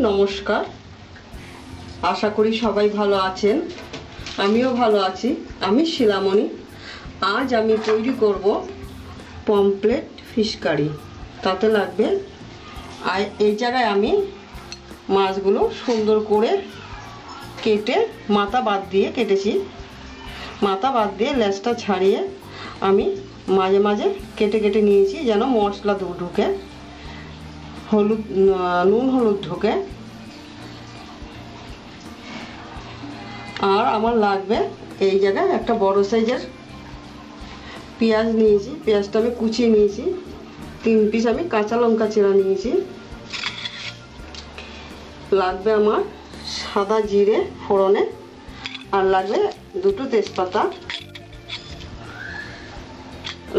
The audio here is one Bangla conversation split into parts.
নমস্কার। আশা করি সবাই ভালো আছেন, আমিও ভালো আছি। আমি শিলামণি। আজ আমি তৈরি করব পমফ্রেট ফিশ কারি। তাতে লাগবে এই জায়গায় আমি মাছগুলো সুন্দর করে কেটে মাথা বাদ দিয়ে কেটেছি। মাথা বাদ দিয়ে লেজটা ছাড়িয়ে আমি মাঝে মাঝে কেটে কেটে নিয়েছি, যেন মশলা ঢুকে, হলুদ নুন হলুদ ঢোকে। আর আমার লাগবে এই জায়গায় একটা বড় সাইজের পেঁয়াজ নিয়েছি। পেঁয়াজটা আমি কুচিয়ে নিয়েছি। 3 পিস আমি কাঁচা লঙ্কা চিরা নিয়েছি। লাগবে আমার সাদা জিরে ফোড়নে, আর লাগবে 2টো তেজপাতা,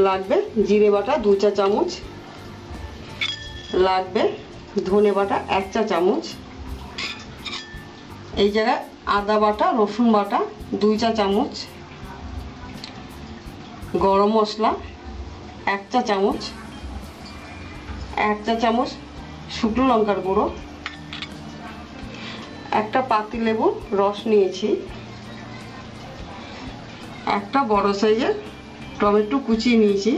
লাগবে জিরে বাটা 2 চা চামচ, লাগবে ধনে বাটা 1 চা চামচ, এই জায়গায় আদা বাটা রসুন বাটা 2 চা চামচ, গরম মশলা 1 চা চামচ, 1 চা চামচ শুকনো লঙ্কার গুঁড়ো, একটা পাতিলেবুর রস নিয়েছি, একটা বড় সাইজের টমেটো কুচিয়ে নিয়েছি,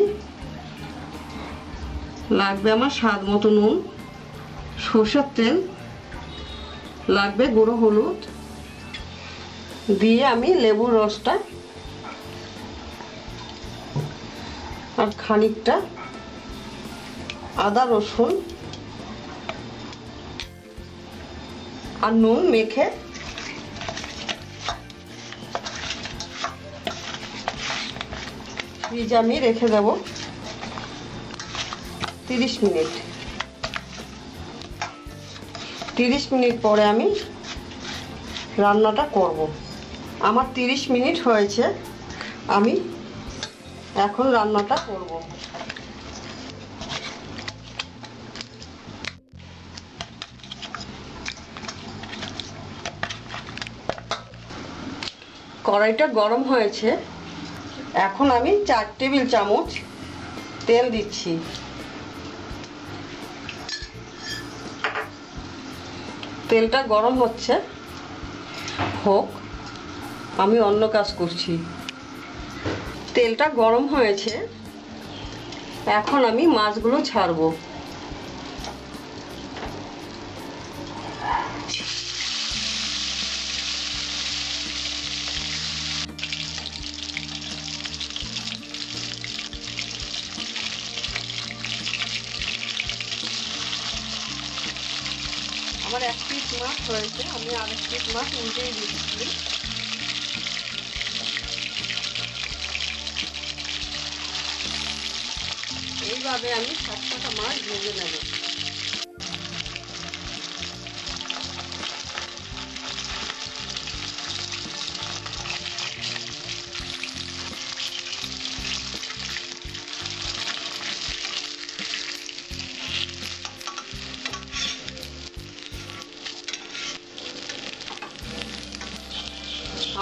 লাগবে আমার স্বাদ মতো নুন, সরষের তেল, লাগবে গুঁড়ো হলুদ দিয়ে আমি লেবুর রসটা আর খানিকটা আদা রসুন আর নুন মেখে ফ্রিজে আমি রেখে দেব 30 মিনিট। 30 মিনিট পরে আমি রান্নাটা করব। আমার 30 মিনিট হয়েছে, আমি এখন রান্নাটা করব। কড়াইটা গরম হয়েছে, এখন আমি 4 টেবিল চামচ তেল দিচ্ছি। তেলটা গরম হচ্ছে, হোক, আমি অন্য কাজ করছি। তেলটা গরম হয়েছে, এখন আমি মাছগুলো ছাড়বো। আমার 1 পিস মাছ হয়েছে, আমি আর 1 পিস মাছ উল্টেই দিচ্ছি। এইভাবে আমি 7টা মাছ ভেজে নেব।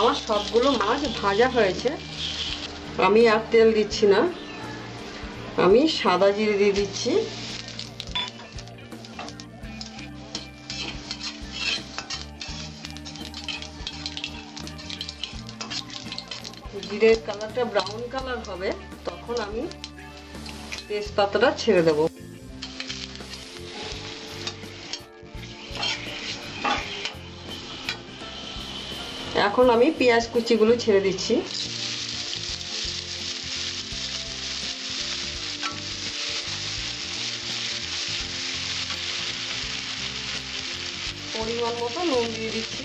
আমার সবগুলো মাছ ভাজা হয়েছে, আমি আর তেল দিচ্ছি না, আমি সাদা জিরে দিয়ে দিচ্ছি। জিরের কালারটা ব্রাউন কালার হবে, তখন আমি তেজপাতাটা ছেড়ে দেব। এখন আমি পেঁয়াজ কুচিগুলো ছেড়ে দিচ্ছি। পরিমাণ মতো নুন দিয়ে দিচ্ছি।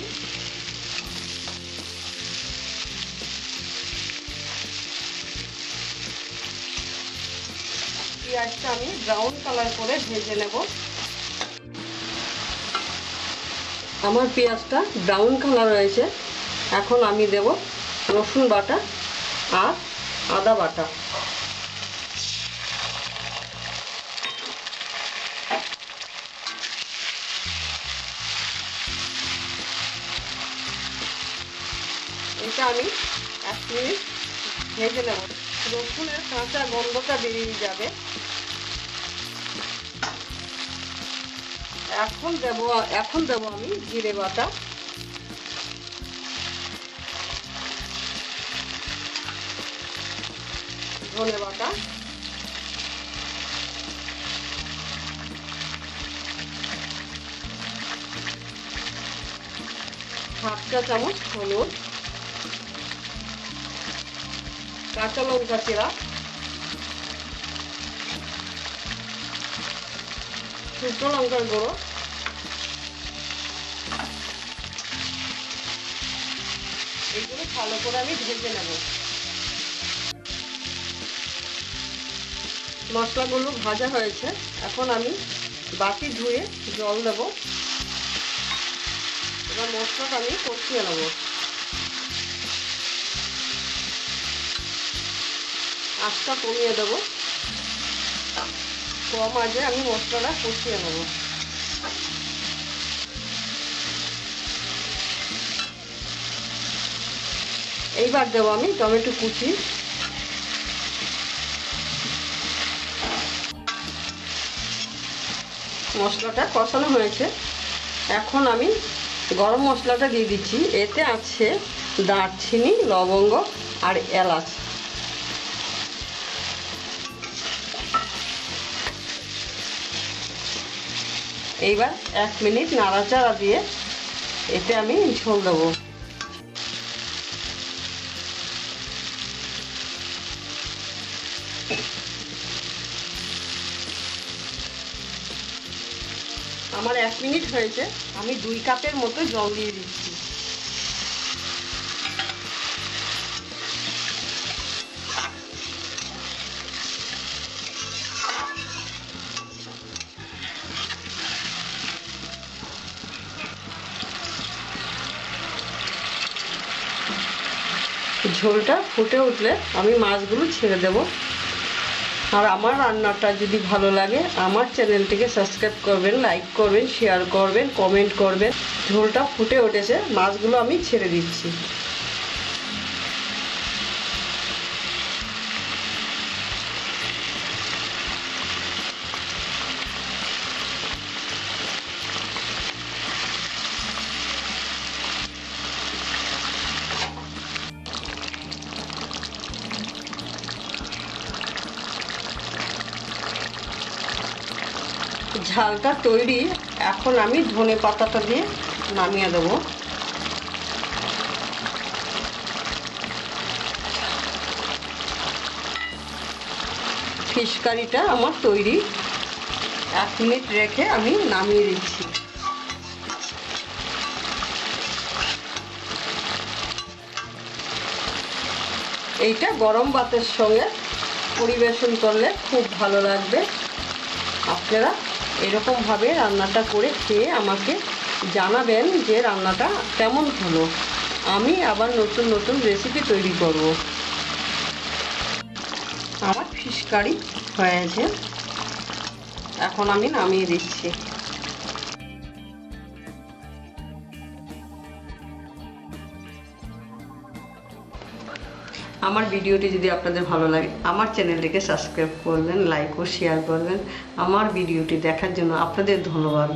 পেঁয়াজটা আমি ব্রাউন কালার করে ভেজে নেব। আমার পেঁয়াজটা ব্রাউন কালার হয়েছে, এখন আমি দেব রসুন বাটা আর আদা বাটা। এটা আমি 1 মিনিট ভেজে নেব। রসুনের কাঁচা গন্ধটা বেরিয়ে যাবে। এখন দেব আমি জিরে বাটা, ধনে বাটা, হাফ চা চামচ হলুদ, কাঁচা লঙ্কা চিরা, শুকনো লঙ্কার গুঁড়ো, এইগুলো ভালো করে আমি ভেজে নেব। মশলাগুলো ভাজা হয়েছে, এখন আমি বাটি ধুয়ে জল দেব। এবার মশলাটা আমি কষিয়ে নেব। আঁচটা কমিয়ে দেব, কম আঁচে আমি মশলাটা কষিয়ে নেব। এইবার দেবো আমি টমেটো কুচি, মশলাটা কষানো হয়েছে, এখন আমি গরম মশলাটা দিয়ে দিচ্ছি। এতে আছে দারচিনি, লবঙ্গ আর এলাচ। এইবার 1 মিনিট নাড়াচাড়া দিয়ে এতে আমি ঝোল দেবো। আমার 1 মিনিট হয়েছে, আমি 2 কাপের মতো জল দিয়ে দিচ্ছি। ঝোলটা ফুটে উঠলে আমি মাছগুলো ছেড়ে দেব। আর আমার রান্নাটা যদি ভালো লাগে আমার চ্যানেলটিকে সাবস্ক্রাইব করবেন, লাইক করবেন, শেয়ার করবেন, কমেন্ট করবেন। ঝোলটা ফুটে উঠেছে, মাছগুলো আমি ছেড়ে দিচ্ছি। ঝালটা তৈরি, এখন আমি ধনে পাতাটা দিয়ে নামিয়ে দেব। ফিশ কারিটা আমার তৈরি, 1 মিনিট রেখে আমি নামিয়ে দিচ্ছি। এইটা গরম ভাতের সঙ্গে পরিবেশন করলে খুব ভালো লাগবে। আপনারা এরকমভাবে রান্নাটা করে খেয়ে আমাকে জানাবেন যে রান্নাটা কেমন হলো। আমি আবার নতুন নতুন রেসিপি তৈরি করব। আমার ফিশ কারি হয়েছে, এখন আমি নামিয়ে দিচ্ছি। আমার ভিডিওটি যদি আপনাদের ভালো লাগে আমার চ্যানেলটিকে সাবস্ক্রাইব করবেন, লাইক ও শেয়ার করবেন। আমার ভিডিওটি দেখার জন্য আপনাদের ধন্যবাদ।